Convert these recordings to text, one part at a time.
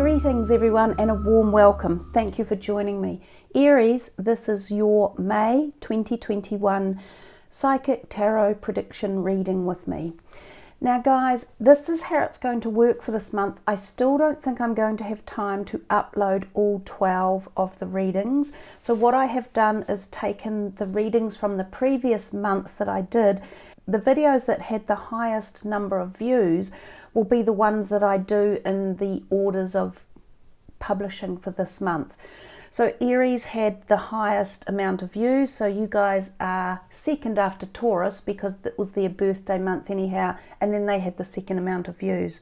Greetings everyone and a warm welcome. Thank you for joining me. Aries, this is your May 2021 Psychic Tarot Prediction reading with me. Now guys, this is how it's going to work for this month. I still don't think I'm going to have time to upload all 12 of the readings. So what I have done is taken the readings from the previous month that I did. The videos that had the highest number of views will be the ones that I do in the orders of publishing for this month. So Aries had the highest amount of views, so you guys are second after Taurus because it was their birthday month anyhow, and then they had the second amount of views.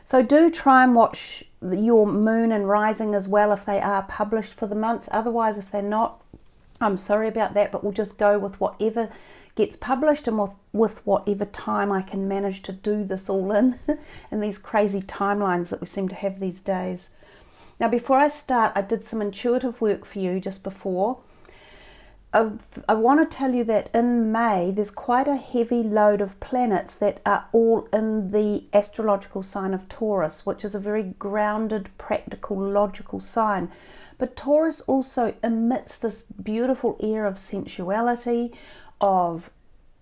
So do try and watch your moon and rising as well if they are published for the month. Otherwise, if they're not, I'm sorry about that, but we'll just go with whatever gets published and with whatever time I can manage to do this all in these crazy timelines that we seem to have these days. Now before I start, I did some intuitive work for you just before. I want to tell you that in May there's quite a heavy load of planets that are all in the astrological sign of Taurus, which is a very grounded, practical, logical sign. But Taurus also emits this beautiful air of sensuality, of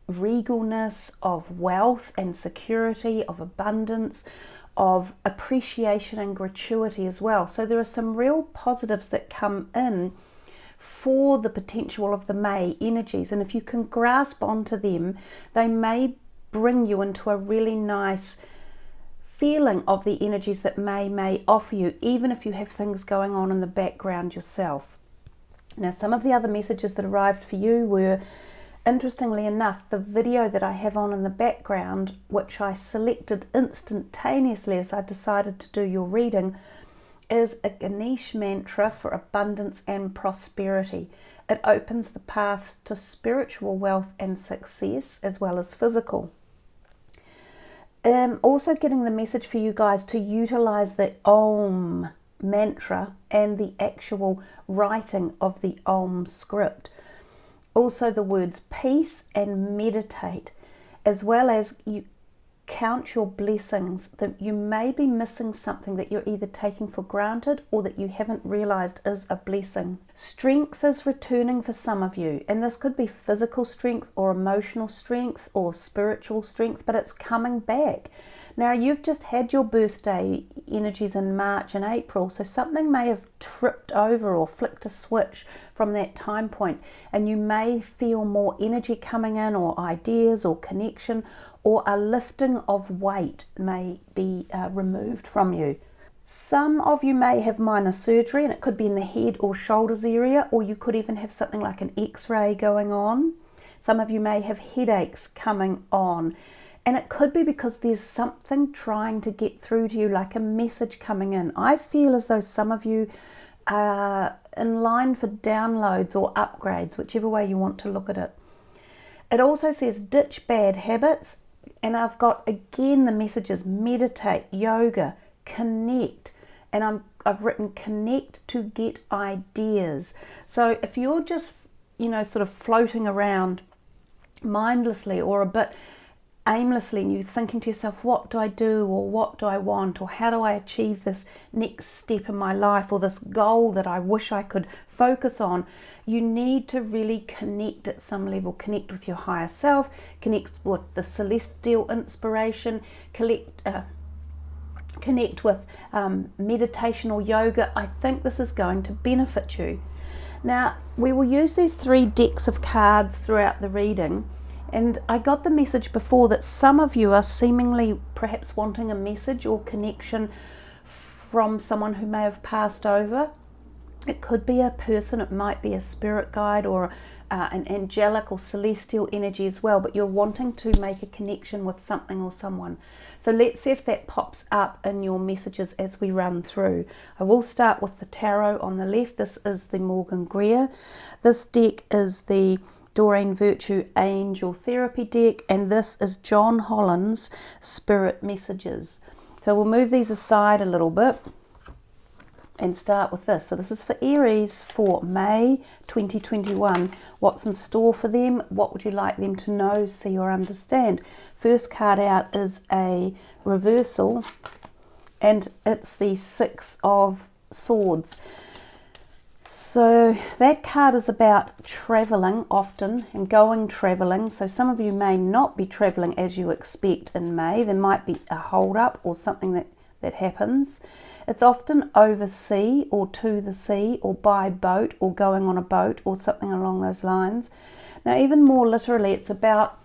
regalness, of wealth and security, of abundance, of appreciation and gratuity as well. So there are some real positives that come in for the potential of the May energies, and if you can grasp onto them, they may bring you into a really nice feeling of the energies that may offer you, even if you have things going on in the background yourself. Now some of the other messages that arrived for you were, interestingly enough, the video that I have on in the background, which I selected instantaneously as I decided to do your reading, is a Ganesh mantra for abundance and prosperity. It opens the paths to spiritual wealth and success as well as physical. Also getting the message for you guys to utilize the Om mantra and the actual writing of the Om script. Also the words peace and meditate, as well as you count your blessings, that you may be missing something that you're either taking for granted or that you haven't realized is a blessing. Strength is returning for some of you, and this could be physical strength or emotional strength or spiritual strength, but it's coming back. Now you've just had your birthday energies in March and April, so something may have tripped over or flicked a switch from that time point, and you may feel more energy coming in, or ideas or connection, or a lifting of weight may be removed from you. Some of you may have minor surgery, and it could be in the head or shoulders area, or you could even have something like an x-ray going on. Some of you may have headaches coming on. And it could be because there's something trying to get through to you, like a message coming in. I feel as though some of you are in line for downloads or upgrades, whichever way you want to look at it. It also says ditch bad habits. And I've got, again, the messages meditate, yoga, connect. And I've written connect to get ideas. So if you're just, sort of floating around mindlessly or a bit aimlessly, and you're thinking to yourself, what do I do, or what do I want, or how do I achieve this next step in my life, or this goal that I wish I could focus on, you need to really connect at some level. Connect with your higher self, connect with the celestial inspiration, connect with meditation or yoga. I think this is going to benefit you. Now we will use these 3 decks of cards throughout the reading. And I got the message before that some of you are seemingly perhaps wanting a message or connection from someone who may have passed over. It could be a person, it might be a spirit guide or an angelic or celestial energy as well, but you're wanting to make a connection with something or someone. So let's see if that pops up in your messages as we run through. I will start with the tarot on the left. This is the Morgan Greer. This deck is the Doreen Virtue Angel Therapy deck, and this is John Holland's Spirit Messages. So we'll move these aside a little bit and start with this. So this is for Aries for May 2021. What's in store for them? What would you like them to know, see or understand? First card out is a reversal and it's the Six of Swords. So that card is about traveling often and going traveling. So some of you may not be traveling as you expect in May. There might be a hold up or something that happens. It's often over sea or to the sea or by boat or going on a boat or something along those lines. Now, even more literally, it's about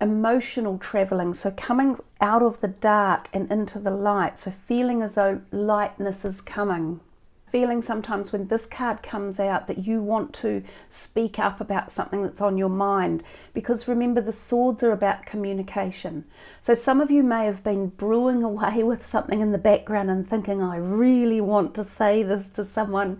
emotional traveling. So coming out of the dark and into the light. So feeling as though lightness is coming. Feeling sometimes when this card comes out that you want to speak up about something that's on your mind, because remember, the swords are about communication. So some of you may have been brewing away with something in the background and thinking, I really want to say this to someone.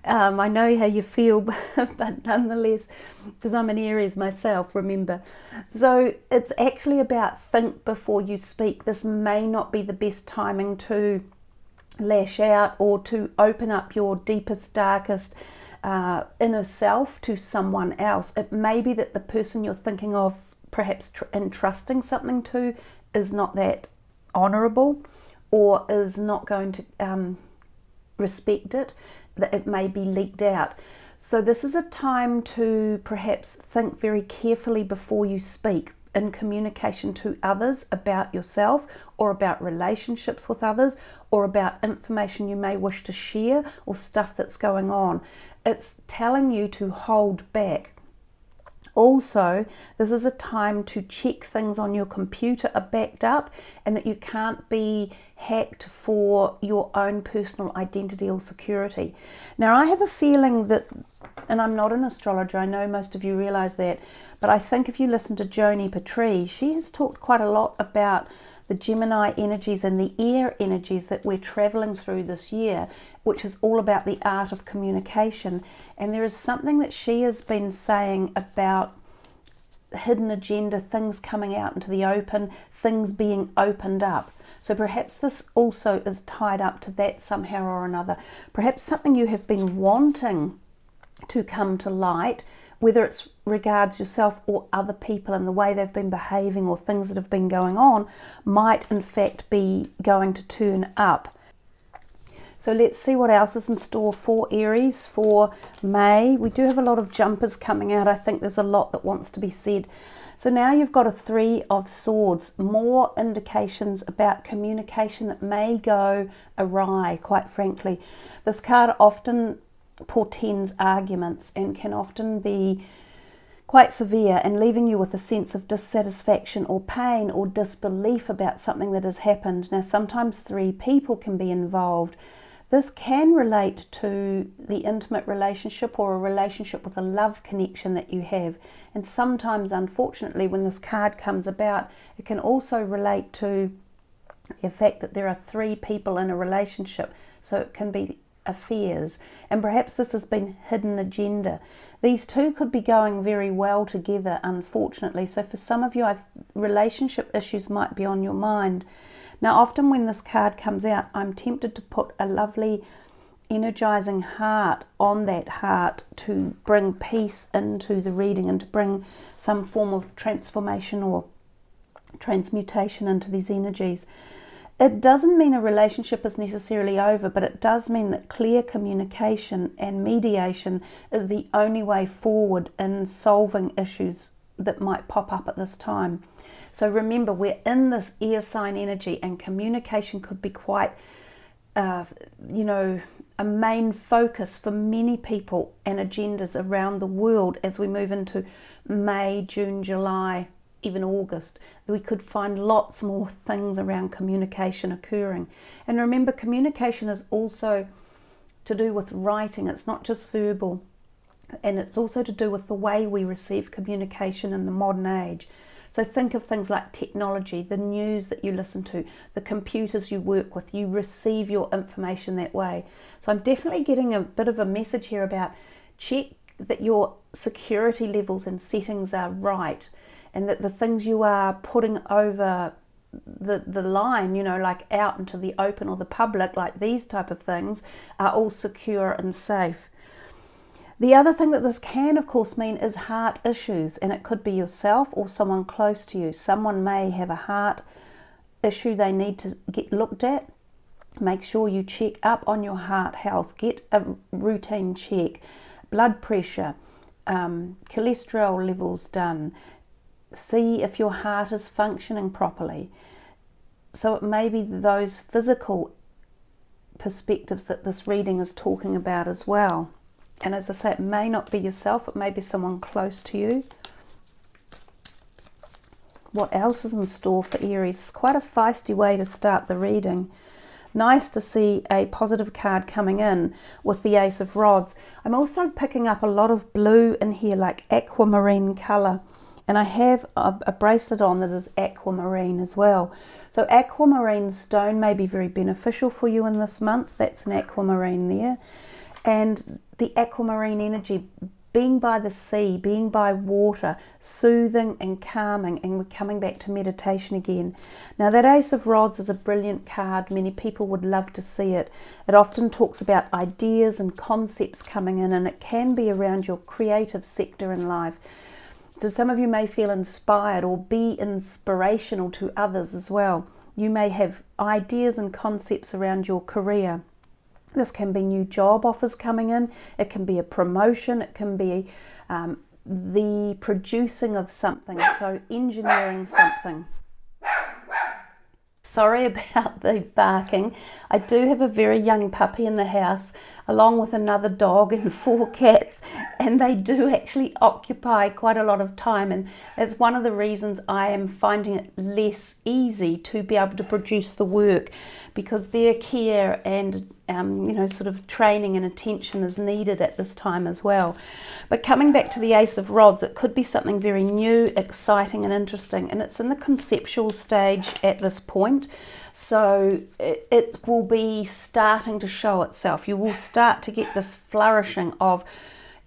I know how you feel, but nonetheless, because I'm an Aries myself, remember. So it's actually about think before you speak. This may not be the best timing to lash out or to open up your deepest, darkest inner self to someone else. It may be that the person you're thinking of, perhaps entrusting something to, is not that honourable or is not going to respect it, that it may be leaked out. So this is a time to perhaps think very carefully before you speak in communication to others about yourself or about relationships with others or about information you may wish to share or stuff that's going on. It's telling you to hold back. Also, this is a time to check things on your computer are backed up and that you can't be hacked for your own personal identity or security. Now, I have a feeling that, and I'm not an astrologer, I know most of you realize that, but I think if you listen to Joni Patry, she has talked quite a lot about the Gemini energies and the air energies that we're traveling through this year, which is all about the art of communication. And there is something that she has been saying about hidden agenda, things coming out into the open, things being opened up. So perhaps this also is tied up to that somehow or another. Perhaps something you have been wanting to come to light, whether it's regards yourself or other people and the way they've been behaving or things that have been going on, might in fact be going to turn up. So let's see what else is in store for Aries for May. We do have a lot of jumpers coming out. I think there's a lot that wants to be said. So now you've got a Three of Swords, more indications about communication that may go awry, quite frankly. This card often portends arguments and can often be quite severe and leaving you with a sense of dissatisfaction or pain or disbelief about something that has happened. Now, sometimes three people can be involved. This can relate to the intimate relationship or a relationship with a love connection that you have. And sometimes, unfortunately, when this card comes about, it can also relate to the fact that there are three people in a relationship. So it can be affairs, and perhaps this has been hidden agenda. These two could be going very well together, unfortunately. So for some of you, relationship issues might be on your mind. Now, often when this card comes out, I'm tempted to put a lovely energizing heart on that heart to bring peace into the reading and to bring some form of transformation or transmutation into these energies. It doesn't mean a relationship is necessarily over, but it does mean that clear communication and mediation is the only way forward in solving issues that might pop up at this time. So remember, we're in this air sign energy, and communication could be quite, a main focus for many people and agendas around the world as we move into May, June, July, even August. We could find lots more things around communication occurring. And remember, communication is also to do with writing. It's not just verbal. And it's also to do with the way we receive communication in the modern age. So think of things like technology, the news that you listen to, the computers you work with. You receive your information that way. So I'm definitely getting a bit of a message here about check that your security levels and settings are right, and that the things you are putting over the line, like out into the open or the public, like these type of things, are all secure and safe. The other thing that this can, of course, mean is heart issues, and it could be yourself or someone close to you. Someone may have a heart issue they need to get looked at, Make sure you check up on your heart health, get a routine check, blood pressure, cholesterol levels done, see if your heart is functioning properly. So it may be those physical perspectives that this reading is talking about as well. And as I say, it may not be yourself, it may be someone close to you. What else is in store for Aries? It's quite a feisty way to start the reading. Nice to see a positive card coming in with the Ace of Rods. I'm also picking up a lot of blue in here, like aquamarine colour. And I have a bracelet on that is aquamarine as well. So aquamarine stone may be very beneficial for you in this month. That's an aquamarine there. And the aquamarine energy, being by the sea, being by water, soothing and calming, and we're coming back to meditation again. Now that Ace of Rods is a brilliant card. Many people would love to see it. It often talks about ideas and concepts coming in, and it can be around your creative sector in life. So some of you may feel inspired or be inspirational to others as well. You may have ideas and concepts around your career. This can be new job offers coming in, it can be a promotion, it can be the producing of something, so engineering something. Sorry about the barking. I do have a very young puppy in the house, along with another dog and 4 cats, and they do actually occupy quite a lot of time, and that's one of the reasons I am finding it less easy to be able to produce the work, because their care and sort of training and attention is needed at this time as well. But coming back to the Ace of Rods, it could be something very new, exciting and interesting, and it's in the conceptual stage at this point. So it will be starting to show itself. You will start to get this flourishing of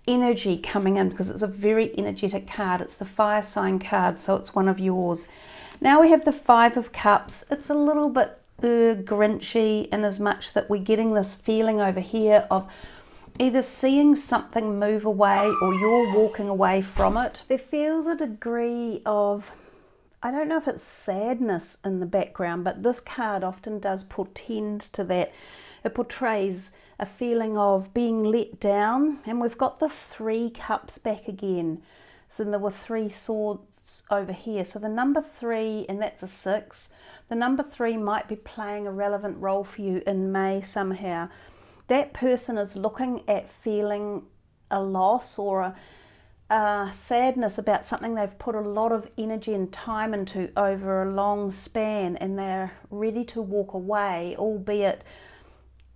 energy coming in, because it's a very energetic card. It's the fire sign card, so it's one of yours. Now we have the 5 of Cups. It's a little bit grinchy in as much that we're getting this feeling over here of either seeing something move away or you're walking away from it. There feels a degree of, I don't know if it's sadness in the background, but this card often does portend to that. It portrays a feeling of being let down, and we've got the 3 cups back again. So there were 3 swords over here. So the number 3, and that's a 6. The number 3 might be playing a relevant role for you in May somehow. That person is looking at feeling a loss or a sadness about something they've put a lot of energy and time into over a long span, and they're ready to walk away, albeit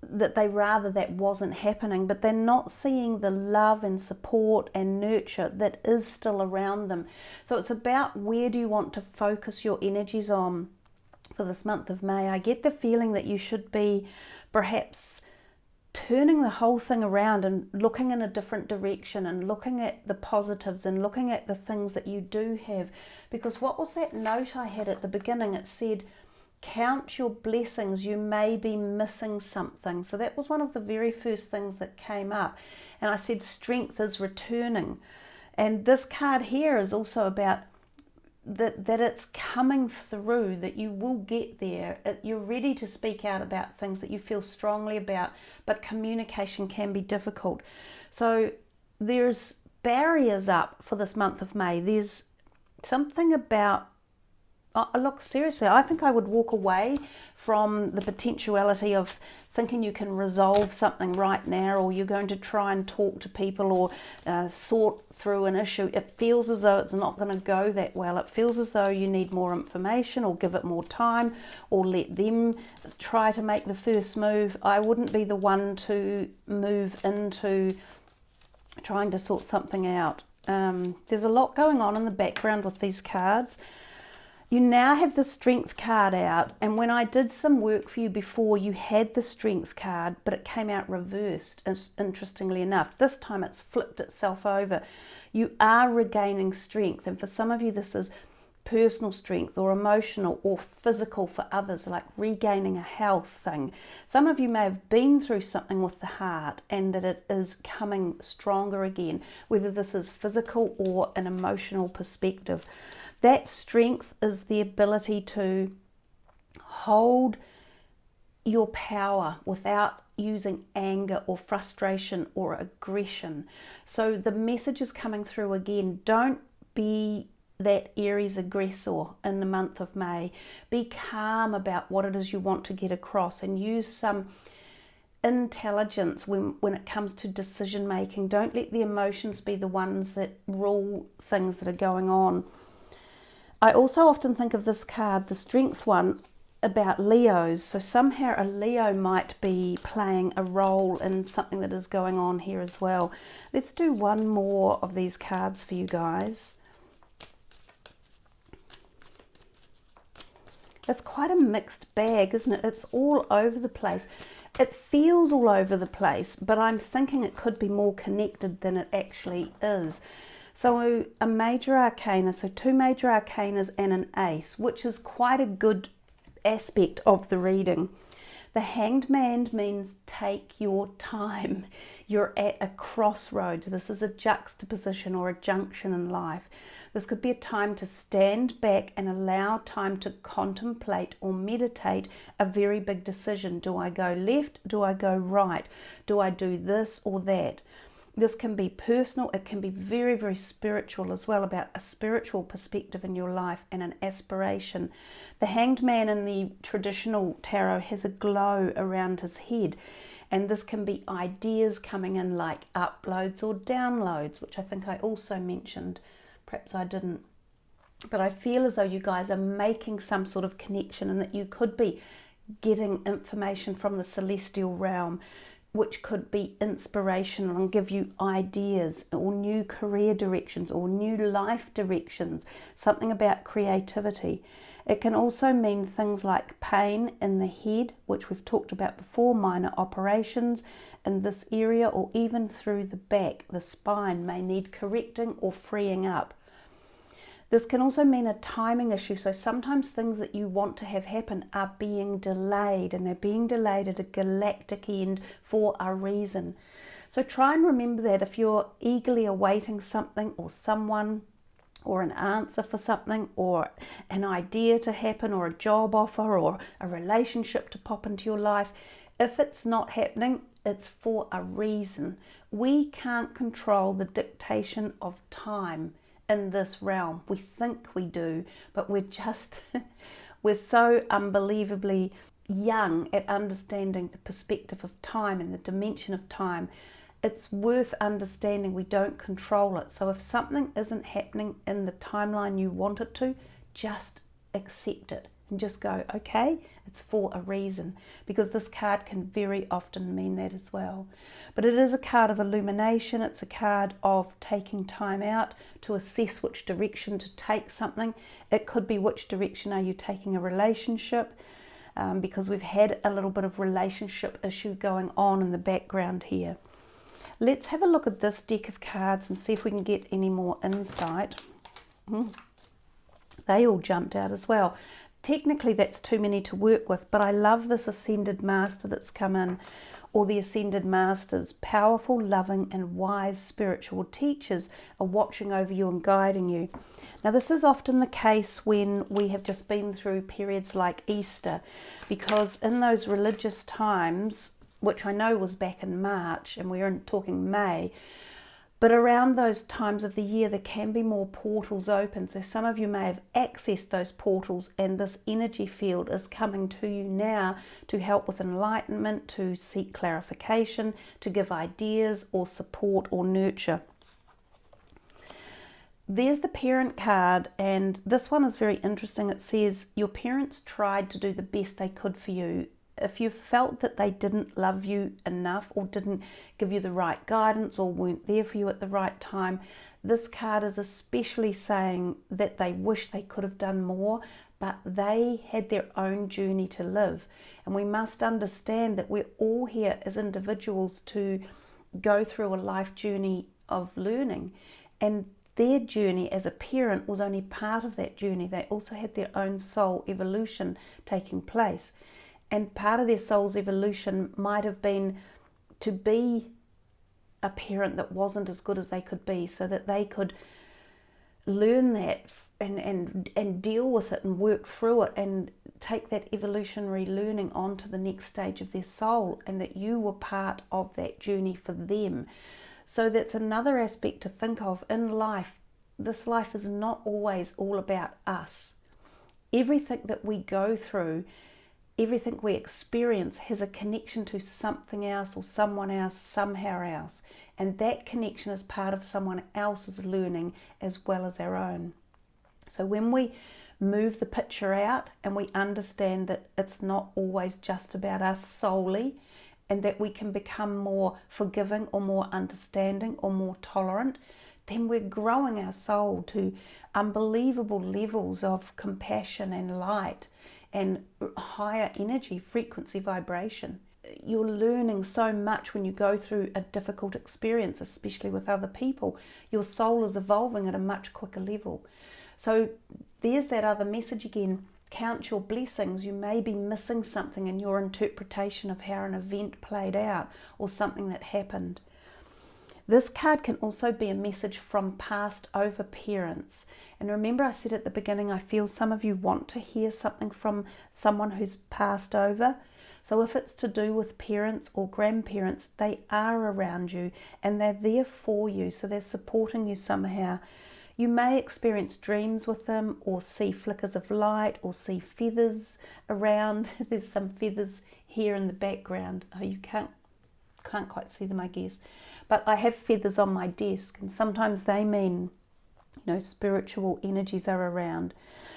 that they rather that wasn't happening, but they're not seeing the love and support and nurture that is still around them. So it's about, where do you want to focus your energies on for this month of May? I get the feeling that you should be perhaps turning the whole thing around and looking in a different direction and looking at the positives and looking at the things that you do have. Because what was that note I had at the beginning? It said, count your blessings, you may be missing something. So that was one of the very first things that came up. And I said strength is returning. And this card here is also about that it's coming through, that you will get there. You're ready to speak out about things that you feel strongly about, but communication can be difficult. So there's barriers up for this month of May. There's something about, look, seriously, I think I would walk away from the potentiality of thinking you can resolve something right now, or you're going to try and talk to people or sort through an issue. It feels as though it's not going to go that well. It feels as though you need more information, or give it more time, or let them try to make the first move. I wouldn't be the one to move into trying to sort something out. There's a lot going on in the background with these cards. You now have the Strength card out, and when I did some work for you before, you had the Strength card, but it came out reversed, interestingly enough. This time it's flipped itself over. You are regaining strength, and for some of you this is personal strength or emotional or physical for others, like regaining a health thing. Some of you may have been through something with the heart and that it is coming stronger again, whether this is physical or an emotional perspective. That strength is the ability to hold your power without using anger or frustration or aggression. So the message is coming through again. Don't be that Aries aggressor in the month of May. Be calm about what it is you want to get across, and use some intelligence when it comes to decision making. Don't let the emotions be the ones that rule things that are going on. I also often think of this card, the Strength one, about Leos. So somehow a Leo might be playing a role in something that is going on here as well. Let's do one more of these cards for you guys. It's quite a mixed bag, isn't it? It's all over the place. It feels all over the place, but I'm thinking it could be more connected than it actually is. So a major arcana, so 2 major arcanas and an ace, which is quite a good aspect of the reading. The Hanged Man means take your time. You're at a crossroads. This is a juxtaposition or a junction in life. This could be a time to stand back and allow time to contemplate or meditate a very big decision. Do I go left? Do I go right? Do I do this or that? This can be personal. It can be very, very spiritual as well, about a spiritual perspective in your life and an aspiration. The Hanged Man in the traditional tarot has a glow around his head, and this can be ideas coming in like uploads or downloads, which I think I also mentioned. Perhaps I didn't. But I feel as though you guys are making some sort of connection, and that you could be getting information from the celestial realm, which could be inspirational and give you ideas or new career directions or new life directions, something about creativity. It can also mean things like pain in the head, which we've talked about before, minor operations in this area, or even through the back. The spine may need correcting or freeing up. This can also mean a timing issue. So sometimes things that you want to have happen are being delayed, and they're being delayed at a galactic end for a reason. So try and remember that if you're eagerly awaiting something or someone, or an answer for something, or an idea to happen, or a job offer, or a relationship to pop into your life, if it's not happening, it's for a reason. We can't control the dictation of time in this realm. We think we do, but we're so unbelievably young at understanding the perspective of time and the dimension of time. It's worth understanding we don't control it. So if something isn't happening in the timeline you want it to, just accept it and just go, okay, it's for a reason, because this card can very often mean that as well. But it is a card of illumination. It's a card of taking time out to assess which direction to take something. It could be, which direction are you taking a relationship, because we've had a little bit of relationship issue going on in the background here. Let's have a look at this deck of cards and see if we can get any more insight. They all jumped out as well. Technically that's too many to work with, but I love this Ascended Master that's come in, or the Ascended Masters. Powerful, loving and wise spiritual teachers are watching over you and guiding you. Now this is often the case when we have just been through periods like Easter, because in those religious times, which I know was back in March and we're talking May, but around those times of the year there can be more portals open. So some of you may have accessed those portals, and this energy field is coming to you now to help with enlightenment, to seek clarification, to give ideas or support or nurture. There's the Parent card, and this one is very interesting. It says your parents tried to do the best they could for you. If you felt that they didn't love you enough, or didn't give you the right guidance, or weren't there for you at the right time, this card is especially saying that they wish they could have done more, but they had their own journey to live. And we must understand that we're all here as individuals to go through a life journey of learning, and their journey as a parent was only part of that journey. They also had their own soul evolution taking place. And part of their soul's evolution might have been to be a parent that wasn't as good as they could be, so that they could learn that and deal with it and work through it and take that evolutionary learning on to the next stage of their soul, and that you were part of that journey for them. So that's another aspect to think of in life. This life is not always all about us. Everything that we go through, everything we experience has a connection to something else or someone else, somehow else. And that connection is part of someone else's learning as well as our own. So when we move the picture out and we understand that it's not always just about us solely, and that we can become more forgiving or more understanding or more tolerant, then we're growing our soul to unbelievable levels of compassion and light and higher energy, frequency, vibration. You're learning so much when you go through a difficult experience, especially with other people. Your soul is evolving at a much quicker level. So there's that other message again. Count your blessings. You may be missing something in your interpretation of how an event played out or something that happened. This card can also be a message from past over parents. And remember, I said at the beginning, I feel some of you want to hear something from someone who's passed over. So if it's to do with parents or grandparents, they are around you and they're there for you. So they're supporting you somehow. You may experience dreams with them, or see flickers of light, or see feathers around. There's some feathers here in the background. Oh, you can't quite see them, I guess. But I have feathers on my desk, and sometimes they mean, spiritual energies are around.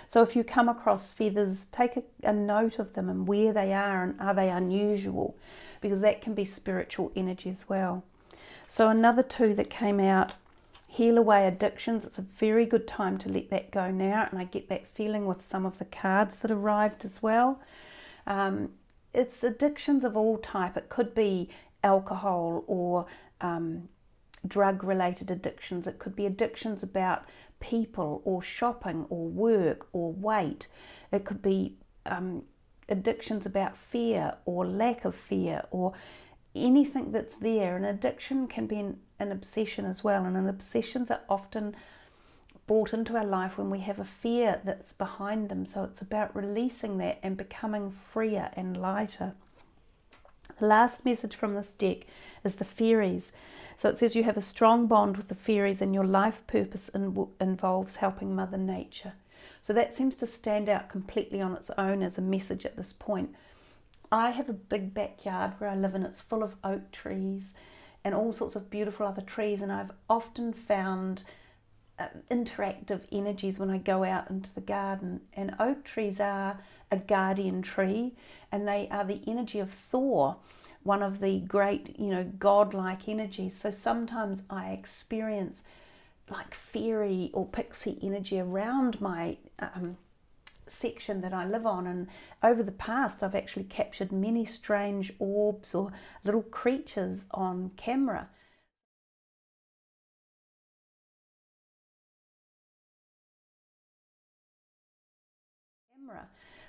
So if you come across feathers, take a note of them and where they are, and are they unusual, because that can be spiritual energy as well. So another two that came out, heal away addictions. It's a very good time to let that go now, and I get that feeling with some of the cards that arrived as well. It's addictions of all type. It could be alcohol or drug-related addictions. It could be addictions about people or shopping or work or weight. It could be addictions about fear or lack of fear or anything that's there. An addiction can be an obsession as well, and obsessions are often brought into our life when we have a fear that's behind them. So it's about releasing that and becoming freer and lighter. The last message from this deck is the fairies. So it says you have a strong bond with the fairies, and your life purpose involves helping Mother Nature. So that seems to stand out completely on its own as a message at this point. I have a big backyard where I live, and it's full of oak trees and all sorts of beautiful other trees, and I've often found interactive energies when I go out into the garden. And oak trees are a guardian tree, and they are the energy of Thor, one of the great, godlike energies. So sometimes I experience like fairy or pixie energy around my section that I live on, and over the past I've actually captured many strange orbs or little creatures on camera.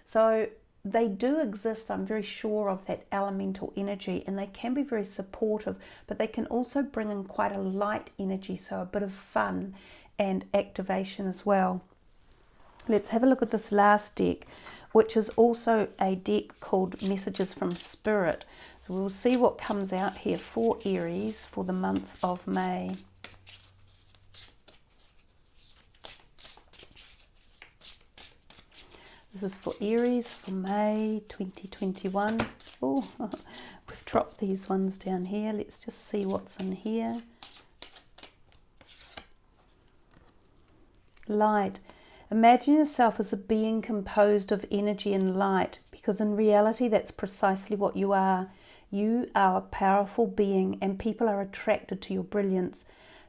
So they do exist. I'm very sure of that elemental energy, and they can be very supportive, but they can also bring in quite a light energy, so a bit of fun and activation as well. Let's have a look at this last deck, which is also a deck called Messages from Spirit. So we'll see what comes out here for Aries for the month of May. This is for Aries for May 2021. Oh, we've dropped these ones down here. Let's just see what's in here. Light. Imagine yourself as a being composed of energy and light, because in reality that's precisely what you are. You are a powerful being, and people are attracted to your brilliance.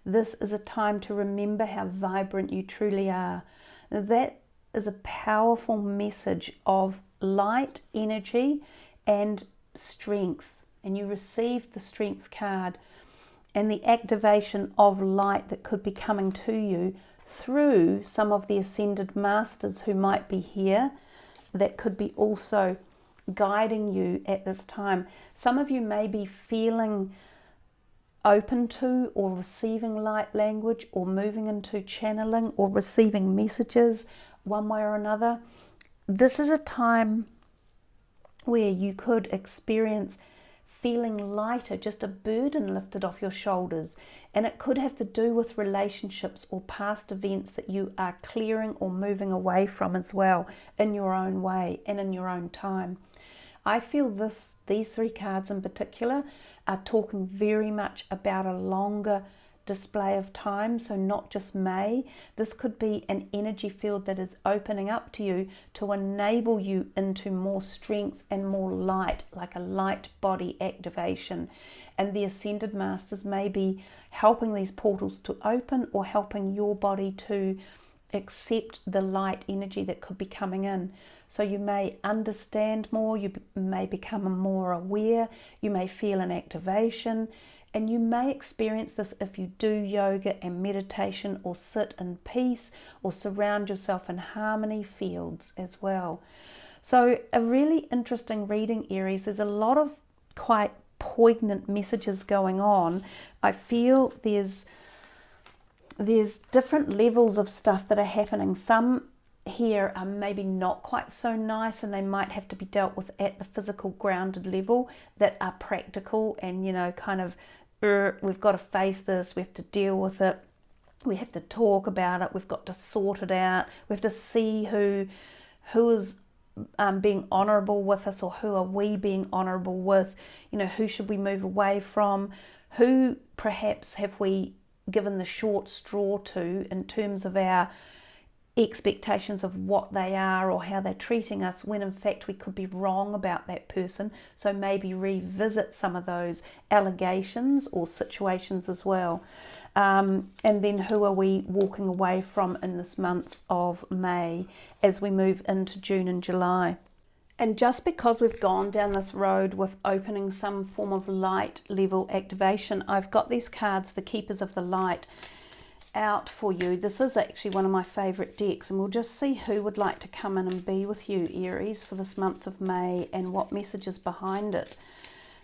This is a time to remember how vibrant you truly are. Now, that is a powerful message of light, energy and strength, and you received the strength card and the activation of light that could be coming to you through some of the ascended masters who might be here, that could be also guiding you at this time. Some of you may be feeling open to or receiving light language or moving into channeling or receiving messages one way or another, this is a time where you could experience feeling lighter, just a burden lifted off your shoulders. And it could have to do with relationships or past events that you are clearing or moving away from as well, in your own way and in your own time. I feel these three cards in particular are talking very much about a longer display of time, so not just May. This could be an energy field that is opening up to you to enable you into more strength and more light, like a light body activation. And the Ascended Masters may be helping these portals to open or helping your body to accept the light energy that could be coming in. So you may understand more, you may become more aware, you may feel an activation, and you may experience this if you do yoga and meditation or sit in peace or surround yourself in harmony fields as well. So a really interesting reading, Aries. There's a lot of quite poignant messages going on. I feel there's different levels of stuff that are happening. Some here are maybe not quite so nice, and they might have to be dealt with at the physical grounded level, that are practical and, you know, kind of we've got to face this, we have to deal with it, we have to talk about it, we've got to sort it out, we have to see who is being honourable with us, or who are we being honourable with, you know, who should we move away from, who perhaps have we given the short straw to in terms of our expectations of what they are or how they're treating us, when in fact we could be wrong about that person. So maybe revisit some of those allegations or situations as well. And then who are we walking away from in this month of May as we move into June and July. And just because we've gone down this road with opening some form of light level activation, I've got these cards, the Keepers of the Light, out for you. This is actually one of my favourite decks, and we'll just see who would like to come in and be with you, Aries, for this month of May, and what message is behind it.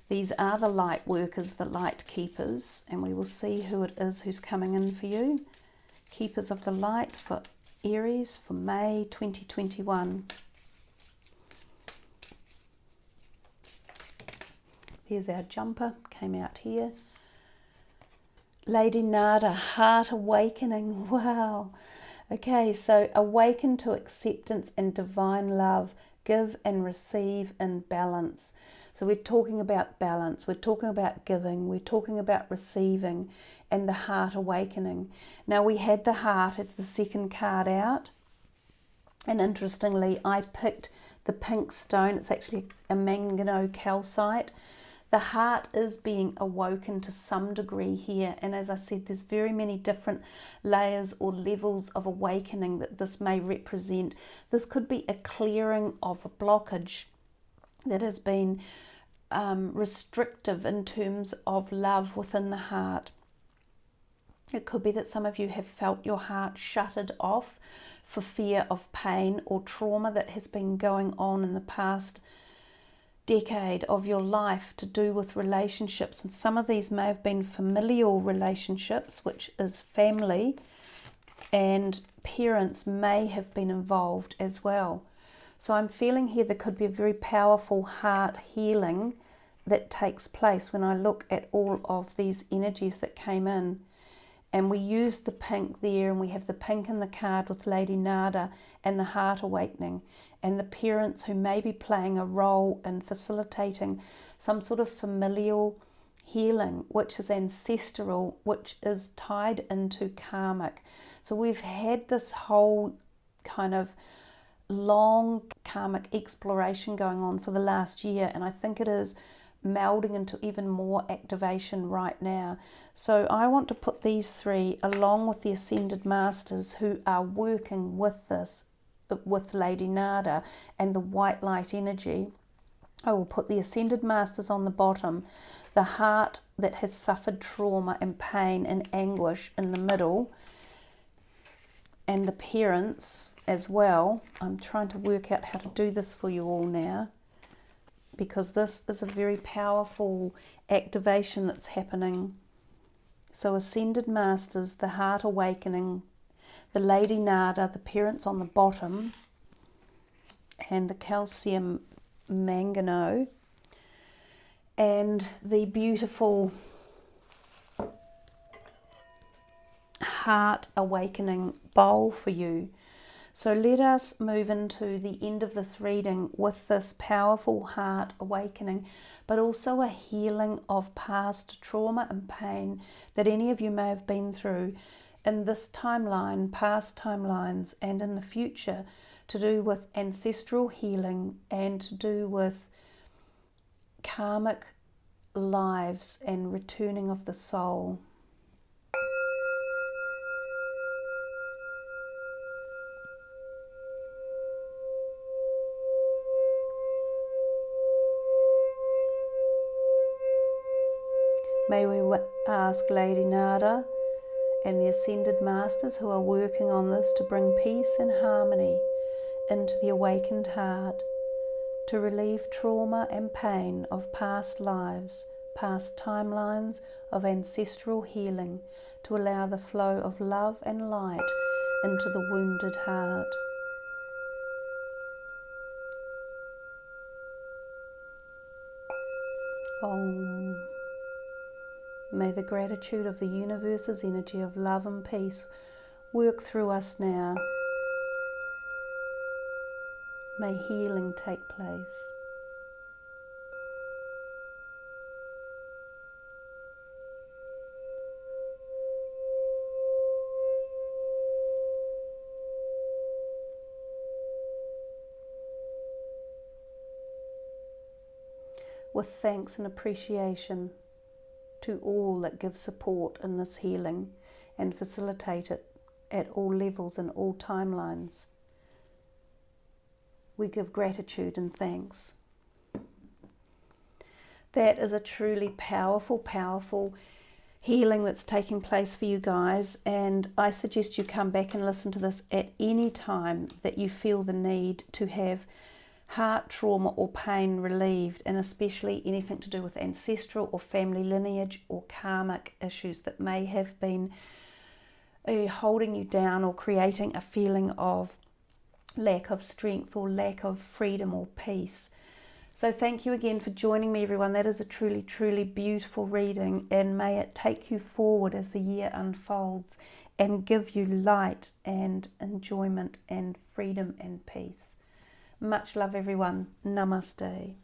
These are the light workers, the light keepers, and we will see who it is who's coming in for you. Keepers of the Light for Aries for May 2021. There's our jumper, came out here. Lady Nada, Heart Awakening. Wow. Okay, so awaken to acceptance and divine love. Give and receive in balance. So we're talking about balance. We're talking about giving. We're talking about receiving and the heart awakening. Now, we had the heart as the second card out. And interestingly, I picked the pink stone. It's actually a manganese calcite. The heart is being awoken to some degree here, and as I said, there's very many different layers or levels of awakening that this may represent. This could be a clearing of a blockage that has been restrictive in terms of love within the heart. It could be that some of you have felt your heart shuttered off for fear of pain or trauma that has been going on in the past decade of your life to do with relationships, and some of these may have been familial relationships, which is family, and parents may have been involved as well. So I'm feeling here there could be a very powerful heart healing that takes place when I look at all of these energies that came in. And we used the pink there, and we have the pink in the card with Lady Nada and the heart awakening, and the parents who may be playing a role in facilitating some sort of familial healing, which is ancestral, which is tied into karmic. So we've had this whole kind of long karmic exploration going on for the last year, and I think it is melding into even more activation right now. So I want to put these three along with the Ascended Masters who are working with this, with Lady Nada and the white light energy. I will put the Ascended Masters on the bottom, the heart that has suffered trauma and pain and anguish in the middle, and the parents as well. I'm trying to work out how to do this for you all now, because this is a very powerful activation that's happening So Ascended Masters, the Heart Awakening, the Lady Nada, the Parents on the bottom, and the Calcium Mangano, and the beautiful Heart Awakening bowl for you. So let us move into the end of this reading with this powerful heart awakening, but also a healing of past trauma and pain that any of you may have been through in this timeline, past timelines, and in the future, to do with ancestral healing and to do with karmic lives and returning of the soul. May we ask Lady Nada and the Ascended Masters who are working on this to bring peace and harmony into the awakened heart, to relieve trauma and pain of past lives, past timelines of ancestral healing, to allow the flow of love and light into the wounded heart. Om. May the gratitude of the universe's energy of love and peace work through us now. May healing take place. With thanks and appreciation to all that give support in this healing and facilitate it at all levels and all timelines, we give gratitude and thanks. That is a truly powerful, powerful healing that's taking place for you guys, and I suggest you come back and listen to this at any time that you feel the need to have heart trauma or pain relieved, and especially anything to do with ancestral or family lineage or karmic issues that may have been holding you down or creating a feeling of lack of strength or lack of freedom or peace. So thank you again for joining me, everyone. That is a truly, truly beautiful reading, and may it take you forward as the year unfolds and give you light and enjoyment and freedom and peace. Much love, everyone. Namaste.